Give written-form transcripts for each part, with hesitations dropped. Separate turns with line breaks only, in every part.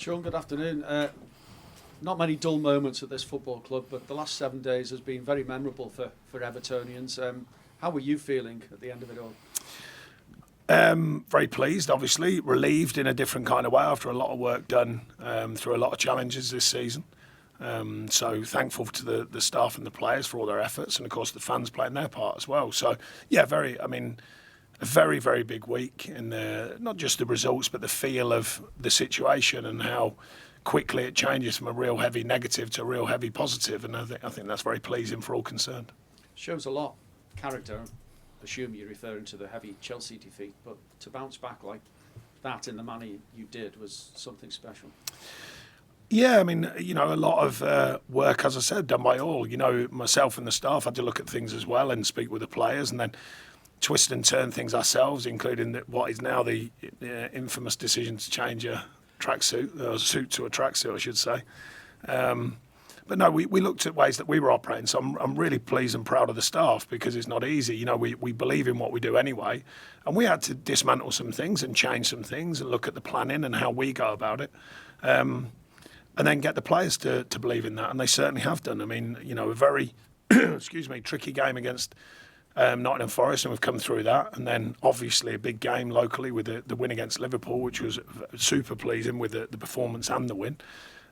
Sean, good afternoon. Not many dull moments at this football club, but the last 7 days has been very memorable for Evertonians. How were you feeling at the end of it all?
Very pleased, obviously, relieved in a different kind of way after a lot of work done through a lot of challenges this season. So thankful to the staff and the players for all their efforts, and of course the fans playing their part as well. So yeah, a very, very big week in not just the results, but the feel of the situation and how quickly it changes from a real heavy negative to a real heavy positive. And I think that's very pleasing for all concerned.
Shows a lot character. I assume you're referring to the heavy Chelsea defeat, but to bounce back like that in the manner you did was something special.
Yeah, a lot of work, as I said, done by all. Myself and the staff had to look at things as well and speak with the players, and then twist and turn things ourselves, including what is now the infamous decision to change a tracksuit, or a suit to a tracksuit, I should say. But no, we looked at ways that we were operating. So I'm really pleased and proud of the staff because it's not easy. We believe in what we do anyway, and we had to dismantle some things and change some things and look at the planning and how we go about it. And then get the players to believe in that, and they certainly have done. A very tricky game against Nottingham Forest, and we've come through that. And then obviously a big game locally with the win against Liverpool, which was super pleasing with the performance and the win.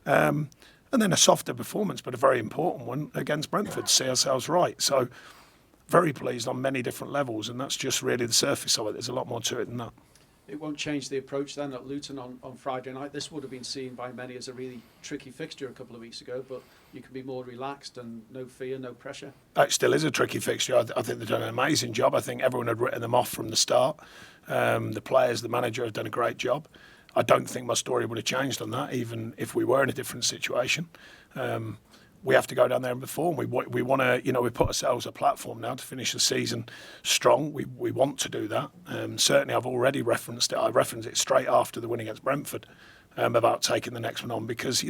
And then a softer performance, but a very important one against Brentford to see ourselves right. So very pleased on many different levels, and that's just really the surface of it. There's a lot more to it than that.
It won't change the approach then at Luton on Friday night. This would have been seen by many as a really tricky fixture a couple of weeks ago, but you can be more relaxed and no fear, no pressure.
It still is a tricky fixture. I think they've done an amazing job. I think everyone had written them off from the start. The players, the manager have done a great job. I don't think my story would have changed on that, even if we were in a different situation. We have to go down there and perform. We want to, we put ourselves a platform now to finish the season strong. We want to do that. Certainly, I've already referenced it. I referenced it straight after the win against Brentford about taking the next one on because,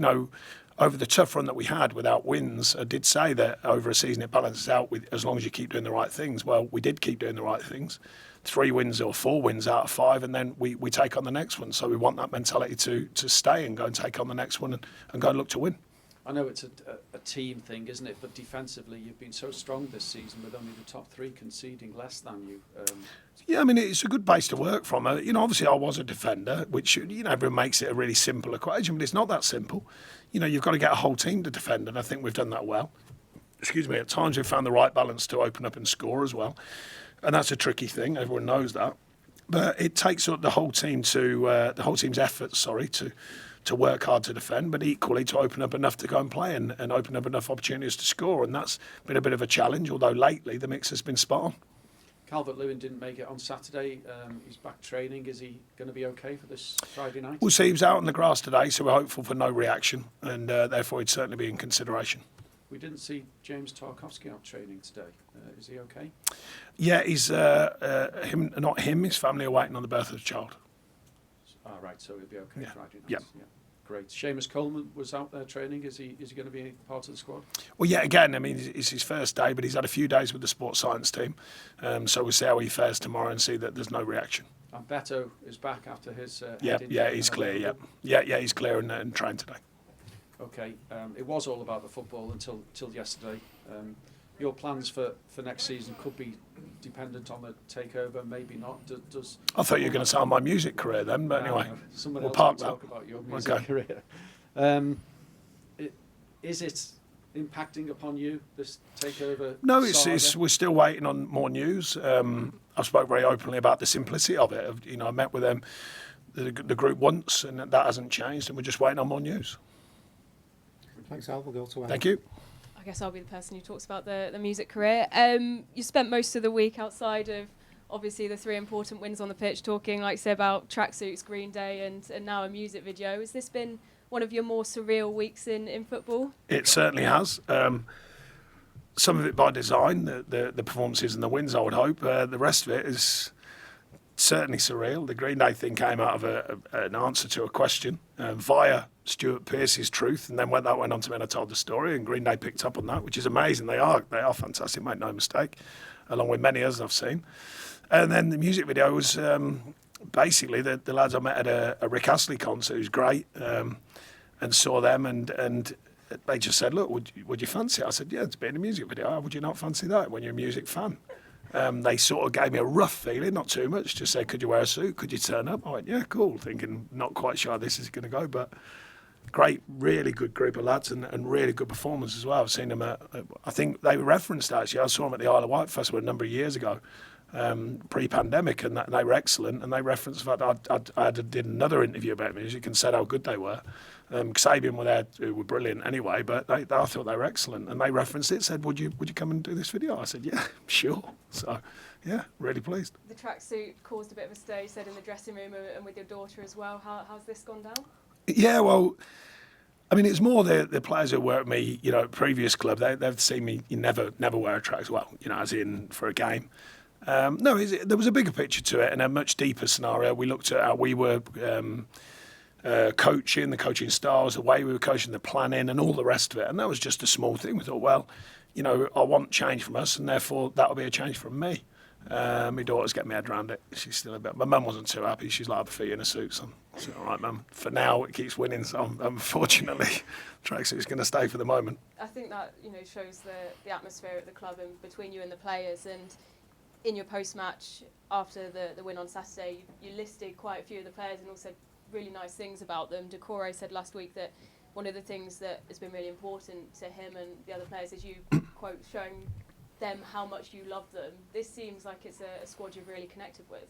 over the tough run that we had without wins, I did say that over a season it balances out with as long as you keep doing the right things. Well, we did keep doing the right things. 3 wins or 4 wins out of 5, and then we take on the next one. So we want that mentality to stay and go and take on the next one and go and look to win.
I know it's a team thing, isn't it? But defensively, you've been so strong this season with only the top 3 conceding less than you.
Yeah, it's a good base to work from. Obviously I was a defender, which, everyone makes it a really simple equation, but it's not that simple. You've got to get a whole team to defend, and I think we've done that well. At times we've found the right balance to open up and score as well. And that's a tricky thing, everyone knows that. But it takes the whole team the whole team's efforts, to work hard to defend, but equally to open up enough to go and play and open up enough opportunities to score. And that's been a bit of a challenge, although lately the mix has been spot on.
Calvert-Lewin didn't make it on Saturday. He's back training. Is he going to be okay for this Friday night?
We'll see. He was out on the grass today, so we're hopeful for no reaction, and therefore he'd certainly be in consideration.
We didn't see James Tarkowski out training today. Is he okay?
Yeah, he's his family are waiting on the birth of the child.
Right, so he'll be okay Friday night.
Yeah.
Great. Seamus Coleman was out there training. Is he going to be part of the squad?
Well, yeah, again, it's his first day, but he's had a few days with the sports science team. So we'll see how he fares tomorrow and see that there's no reaction.
And Beto is back after his
he's clear, yeah, he's clear and trained today.
Okay, it was all about the football until yesterday. Your plans for next season could be dependent on the takeover, maybe not.
I thought you were going to say my music career then, but anyway,
we'll park that. Talk about your music career. Is it impacting upon you, this takeover?
No, we're still waiting on more news. I've spoke very openly about the simplicity of it. I met with them, the group once, and that hasn't changed, and we're just waiting on more news.
Thanks, Al. We'll go to
Thank you.
I guess I'll be the person who talks about the music career. You spent most of the week outside of, obviously, the 3 important wins on the pitch, talking, like say, about tracksuits, Green Day, and now a music video. Has this been one of your more surreal weeks in football?
It certainly has. Some of it by design, the performances and the wins, I would hope. The rest of it is certainly surreal. The Green Day thing came out of an answer to a question via Stuart Pearce's Truth, and then when that went on to me and I told the story, and Green Day picked up on that, which is amazing. They are fantastic, make no mistake, along with many others I've seen. And then the music video was basically the lads I met at a Rick Astley concert, who's great, and saw them, and they just said, look, would you fancy it? I said, yeah, it's been a music video. Oh, would you not fancy that when you're a music fan? They sort of gave me a rough feeling, not too much, just said, could you wear a suit? Could you turn up? I went, yeah, cool, thinking not quite sure how this is going to go, but great, really good group of lads and really good performance as well. I've seen them I think they referenced, actually, I saw them at the Isle of Wight Festival a number of years ago, pre-pandemic, and they were excellent, and they referenced the fact I did another interview about music and said how good they were. Sabian were there, who were brilliant anyway, but I thought they were excellent, and they referenced it, said, would you come and do this video? I said, yeah, sure. So, yeah, really pleased.
The tracksuit caused a bit of a stir, you said, in the dressing room and with your daughter as well. How's this gone down?
Yeah, well, I mean, it's more the players who work with me, you know, at previous club, they've seen me never wear a tracksuit, well, you know, as in for a game. No, there was a bigger picture to it and a much deeper scenario. We looked at how we were coaching, the coaching styles, the way we were coaching, the planning and all the rest of it. And that was just a small thing. We thought, well, you know, I want change from us, and therefore that'll be a change from me. My daughter's getting my head around it. She's still a bit. My mum wasn't too happy. She's like, I prefer you in a suit, son. I said, all right, mum. For now, it keeps winning, so unfortunately, tracksuit's going to stay for the moment.
I think that, you know, shows the atmosphere at the club and between you and the players. And in your post-match after the win on Saturday, you listed quite a few of the players and also really nice things about them. Decore said last week that one of the things that has been really important to him and the other players is you, quote, showing them how much you love them. This seems like it's a squad you've really connected with.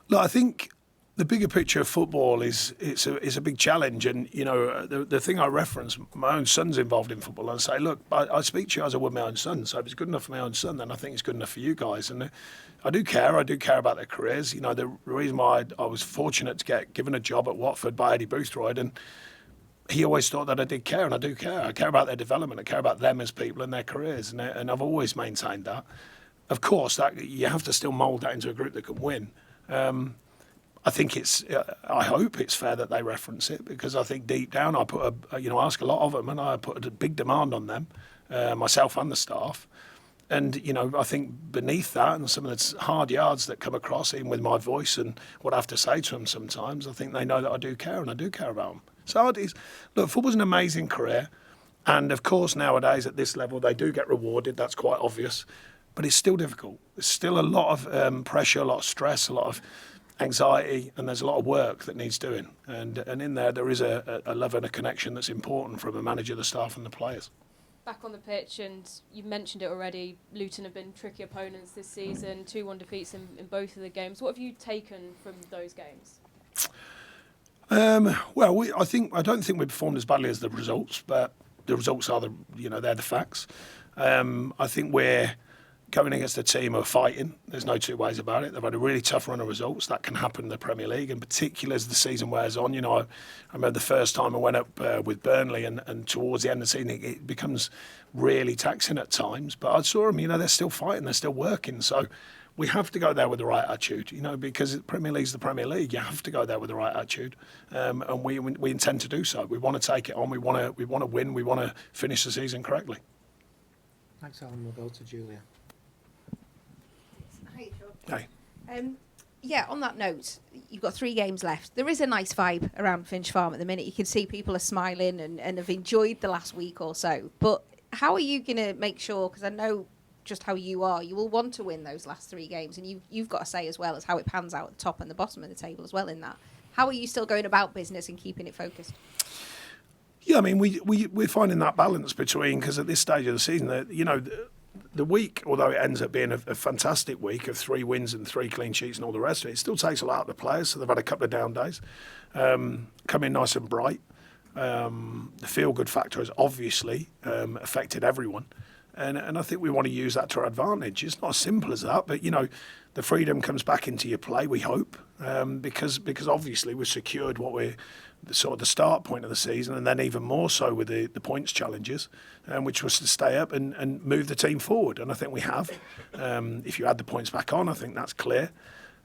Look, I think the bigger picture of football is a big challenge, and you know the thing I reference, my own son's involved in football, and I say, look, I speak to you as I would my own son, so if it's good enough for my own son, then I think it's good enough for you guys, and I do care about their careers. You know, the reason why I was fortunate to get given a job at Watford by Eddie Boothroyd, and he always thought that I did care, and I do care. I care about their development, I care about them as people and their careers, and I've always maintained that. Of course, that you have to still mould that into a group that can win. I think I hope it's fair that they reference it, because I think deep down I ask a lot of them, and I put a big demand on them, myself and the staff. And, you know, I think beneath that and some of the hard yards that come across, even with my voice and what I have to say to them sometimes, I think they know that I do care, and I do care about them. So look, football's an amazing career. And, of course, nowadays at this level, they do get rewarded. That's quite obvious. But it's still difficult. There's still a lot of pressure, a lot of stress, a lot of anxiety, and there's a lot of work that needs doing. And in there is a love and a connection that's important from the manager, the staff and the players.
Back on the pitch, and you mentioned it already, Luton have been tricky opponents this season, 2-1 defeats in both of the games. What have you taken from those games?
Well, I don't think we performed as badly as the results, but the results are they're the facts. I think we're going against a team who are fighting. There's no two ways about it. They've had a really tough run of results. That can happen in the Premier League, in particular as the season wears on. You know, I remember the first time I went up with Burnley, and towards the end of the season, it becomes really taxing at times. But I saw them, they're still fighting, they're still working. So we have to go there with the right attitude, because the Premier League's the Premier League. You have to go there with the right attitude, and we intend to do so. We want to take it on. We want to win. We want to finish the season correctly.
Thanks, Alan. We'll go to Julia.
Hey.
Yeah, on that note, you've got 3 games left. There is a nice vibe around Finch Farm at the minute. You can see people are smiling and have enjoyed the last week or so. But how are you going to make sure, because I know just how you are, you will want to win those last 3 games, and you've got to say as well as how it pans out at the top and the bottom of the table as well in that. How are you still going about business and keeping it focused?
Yeah, I mean, we're finding that balance between, because at this stage of the season, the week, although it ends up being a fantastic week of 3 wins and 3 clean sheets and all the rest of it, it still takes a lot out of the players. So they've had a couple of down days, come in nice and bright. The feel-good factor has obviously affected everyone. And I think we want to use that to our advantage. It's not as simple as that, but, the freedom comes back into your play, we hope, because obviously we've secured what we're sort of the start point of the season, and then even more so with the points challenges, which was to stay up and move the team forward. And I think we have. If you add the points back on, I think that's clear.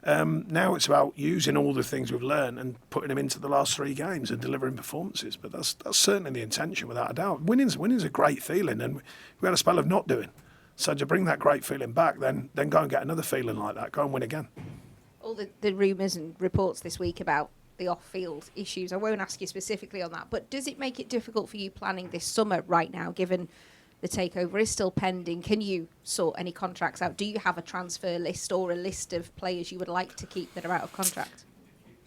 Now it's about using all the things we've learned and putting them into the last 3 games and delivering performances. But that's certainly the intention, without a doubt. Winning's a great feeling, and we had a spell of not doing. So to bring that great feeling back, then go and get another feeling like that. Go and win again.
all the rumours and reports this week about the off-field issues. I won't ask you specifically on that, but does it make it difficult for you planning this summer right now, given the takeover is still pending? Can you sort any contracts out? Do you have a transfer list or a list of players you would like to keep that are out of contract?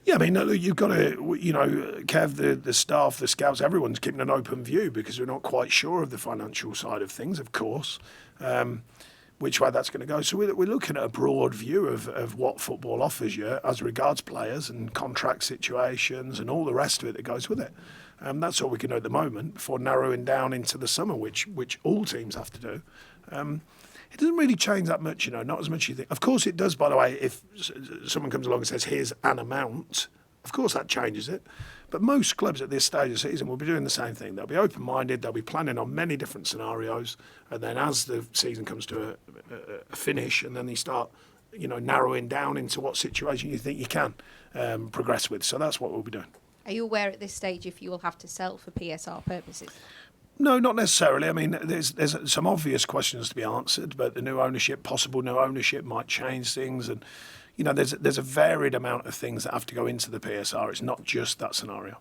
Yeah, I mean, look, you've got to, Kev, the staff, the scouts, everyone's keeping an open view because we're not quite sure of the financial side of things, of course, which way that's going to go. So we're looking at a broad view of what football offers you as regards players and contract situations and all the rest of it that goes with it. That's all we can do at the moment before narrowing down into the summer, which all teams have to do. It doesn't really change that much, not as much as you think. Of course it does, by the way, if someone comes along and says, here's an amount, of course that changes it. But most clubs at this stage of the season will be doing the same thing. They'll be open-minded, they'll be planning on many different scenarios, and then as the season comes to a finish, and then they start, narrowing down into what situation you think you can progress with. So that's what we'll be doing.
Are you aware at this stage if you will have to sell for PSR purposes?
No, not necessarily. I mean, there's some obvious questions to be answered, but the possible new ownership might change things, and there's a varied amount of things that have to go into the PSR. It's not just that scenario.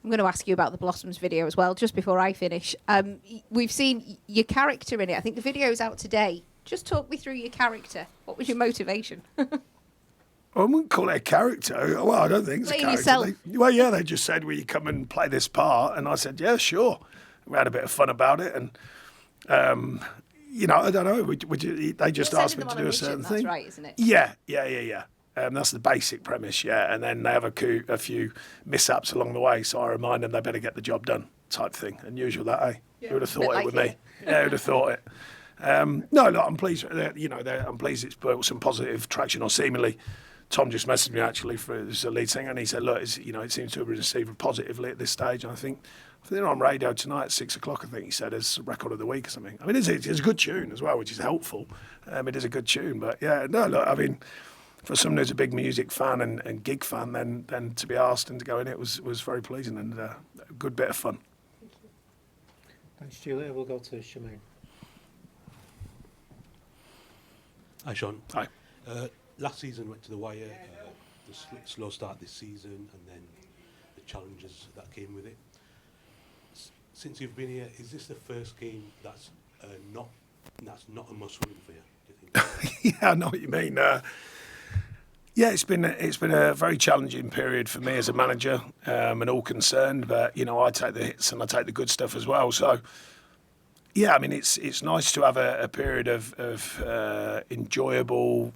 I'm going to ask you about the Blossoms video as well, just before I finish. We've seen your character in it. I think the video is out today. Just talk me through your character. What was your motivation?
I wouldn't call it a character. Well, I don't think it's
Playing
a character.
yourself.
They just said, will you come and play this part? And I said, yeah, sure. We had a bit of fun about it. And, I don't know. They just asked me to do a certain thing.
That's right, isn't it?
Yeah. That's the basic premise, yeah. And then they have a few mishaps along the way. So I remind them they better get the job done type thing. Unusual that, eh?
Yeah,
Who would have thought
like
it with me? Yeah, who would have thought it? No, look, I'm pleased. I'm pleased it's built some positive traction, or seemingly. Tom just messaged me actually for the lead singer, and he said, "Look, it seems to have been received positively at this stage." And I think they're on radio tonight at 6 o'clock. I think he said as record of the week or something. I mean, it's a good tune as well, which is helpful. It is a good tune, but yeah, no, look, I mean, for someone who's a big music fan and gig fan, then to be asked and to go in it was very pleasing and a good bit of fun.
Thanks, Julia. We'll go to Shemaine.
Hi, Sean.
Hi.
Last season went to the wire, the slow start this season, and then the challenges that came with it. Since you've been here, is this the first game that's not a must-win for you? Do you think?
Yeah, I know what you mean. Yeah, it's been a very challenging period for me as a manager and all concerned. But I take the hits and I take the good stuff as well. So. Yeah, I mean, it's nice to have a period of enjoyable,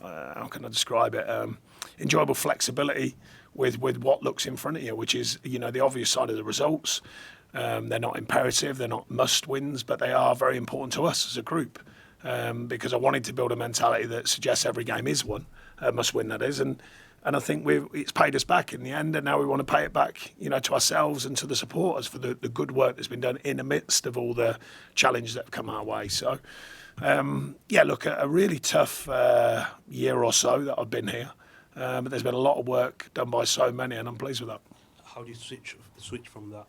how can I describe it, enjoyable flexibility with what looks in front of you, which is, the obvious side of the results. They're not imperative, they're not must-wins, but they are very important to us as a group because I wanted to build a mentality that suggests every game is one, must-win that is, and I think it's paid us back in the end, and now we want to pay it back, to ourselves and to the supporters for the good work that's been done in the midst of all the challenges that have come our way. So, look, a really tough year or so that I've been here, but there's been a lot of work done by so many, and I'm pleased with that.
How do you switch from that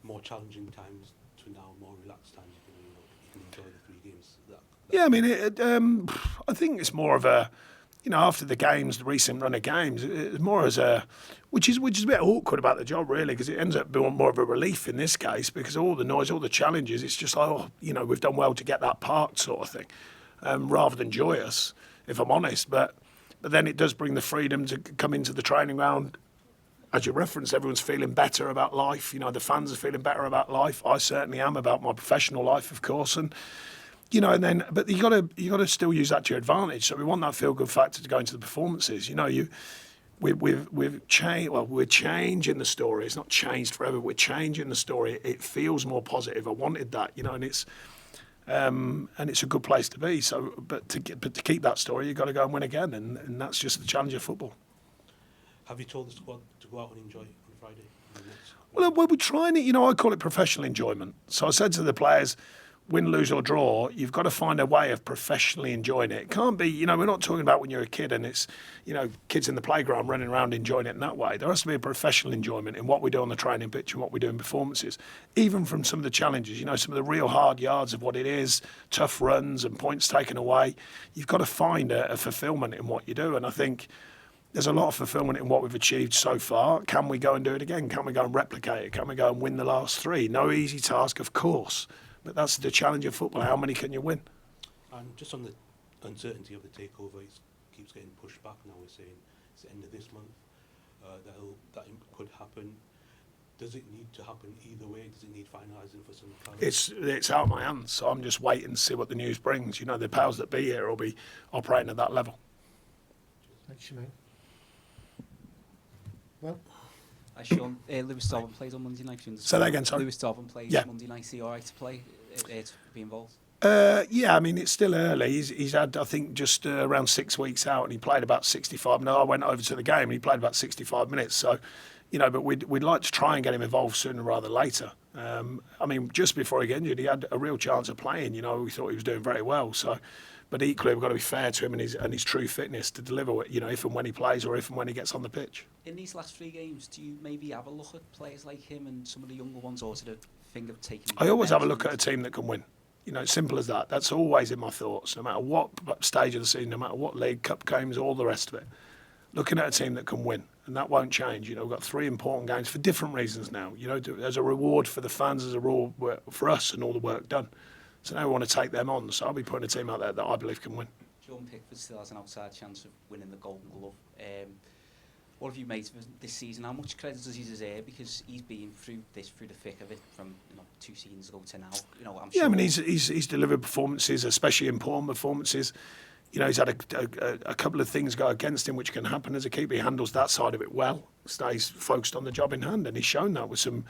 more challenging times to now more relaxed times? You can enjoy the 3 games.
Yeah, I mean, I think it's more of a. After the games, the recent run of games, it's more as which is a bit awkward about the job, really, because it ends up being more of a relief in this case, because all the noise, all the challenges, it's just like, we've done well to get that part sort of thing, rather than joyous, if I'm honest. But then it does bring the freedom to come into the training ground. As you referenced, everyone's feeling better about life. The fans are feeling better about life. I certainly am about my professional life, of course, and. But you got to still use that to your advantage. So we want that feel-good factor to go into the performances. We've changed. Well, we're changing the story. It's not changed forever. We're changing the story. It feels more positive. I wanted that, and it's a good place to be. So, but to keep that story, you've got to go and win again, and that's just the challenge of football.
Have you told the squad to go out and enjoy on Friday?
Well, we're trying it. I call it professional enjoyment. So I said to the players, win, lose or draw, you've got to find a way of professionally enjoying it. It can't be, we're not talking about when you're a kid and it's, kids in the playground running around enjoying it in that way. There has to be a professional enjoyment in what we do on the training pitch and what we do in performances. Even from some of the challenges, some of the real hard yards of what it is, tough runs and points taken away. You've got to find a fulfilment in what you do. And I think there's a lot of fulfilment in what we've achieved so far. Can we go and do it again? Can we go and replicate it? Can we go and win the last 3? No easy task, of course. But that's the challenge of football. How many can you win?
And just on the uncertainty of the takeover, it keeps getting pushed back now. We're saying it's the end of this month. That could happen. Does it need to happen either way? Does it need finalising for some clarity?
It's out of my hands, so I'm just waiting to see what the news brings. The powers that be here will be operating at that level.
Thanks, Shemaine. Well,
Sean, Lewis Dobbin plays on Monday night.
Say that again, sorry.
Lewis Dobbin plays Monday night. Is he all right to play, to be involved?
It's still early. He's had, I think, just around 6 weeks out, and he played about 65. No, I went over to the game, and he played about 65 minutes. So, but we'd like to try and get him involved sooner rather than later. Just before he got injured, he had a real chance of playing. We thought he was doing very well. So, but equally, we've got to be fair to him and his true fitness to deliver. If and when he plays, or if and when he gets on the pitch.
In these last 3 games, do you maybe have a look at players like him and some of the younger ones, or to the thing of taking?
I always have a look at a team that can win. Simple as that. That's always in my thoughts, no matter what stage of the season, no matter what league, cup games, all the rest of it. Looking at a team that can win, and that won't change. We've got 3 important games for different reasons now. As a reward for the fans, as a reward for us and all the work done. So now we want to take them on. So I'll be putting a team out there that I believe can win.
John Pickford still has an outside chance of winning the Golden Glove. What have you made of this season? How much credit does he deserve? Because he's been through the thick of it from 2 seasons ago to now. I'm sure.
He's delivered performances, especially important performances. He's had a couple of things go against him, which can happen as a keeper. He handles that side of it well, stays focused on the job in hand, and he's shown that with some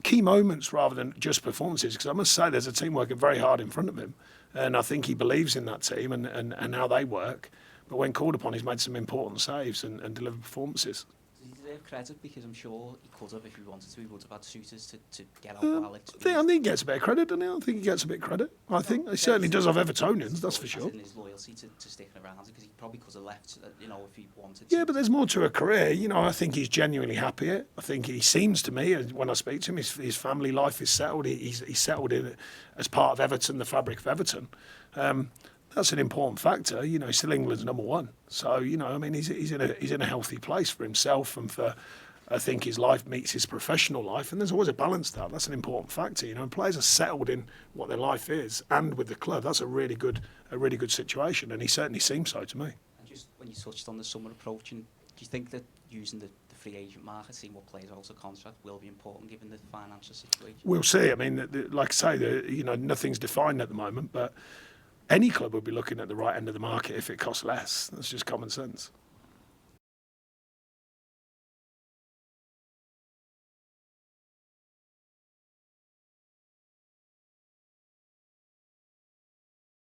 key moments rather than just performances. Because I must say, there's a team working very hard in front of him, and I think he believes in that team and how they work. But when called upon, he's made some important saves and delivered performances.
Does he deserve credit? Because I'm sure he could have, if he wanted to. He would have had suitors to get out while it's...
I think he gets a bit of credit, doesn't he? I think he gets a bit of credit. I think he certainly does have Evertonians, that's for sure.
In his loyalty to sticking around, because he probably could have left, if he wanted
to. Yeah, but there's more to a career. I think he's genuinely happy. I think he seems to me, when I speak to him, his family life is settled. He's settled in as part of Everton, the fabric of Everton. That's an important factor. He's still England's number 1. So, he's in a healthy place for himself and for, I think, his life meets his professional life. And there's always a balance to that. That's an important factor. Players are settled in what their life is and with the club. That's a really good situation. And he certainly seems so to me.
And just when you touched on the summer approaching, do you think that using the free agent market, seeing what players are out of contract, will be important given the financial situation?
We'll see. Like I say, nothing's defined at the moment, but any club would be looking at the right end of the market if it costs less. That's just common sense.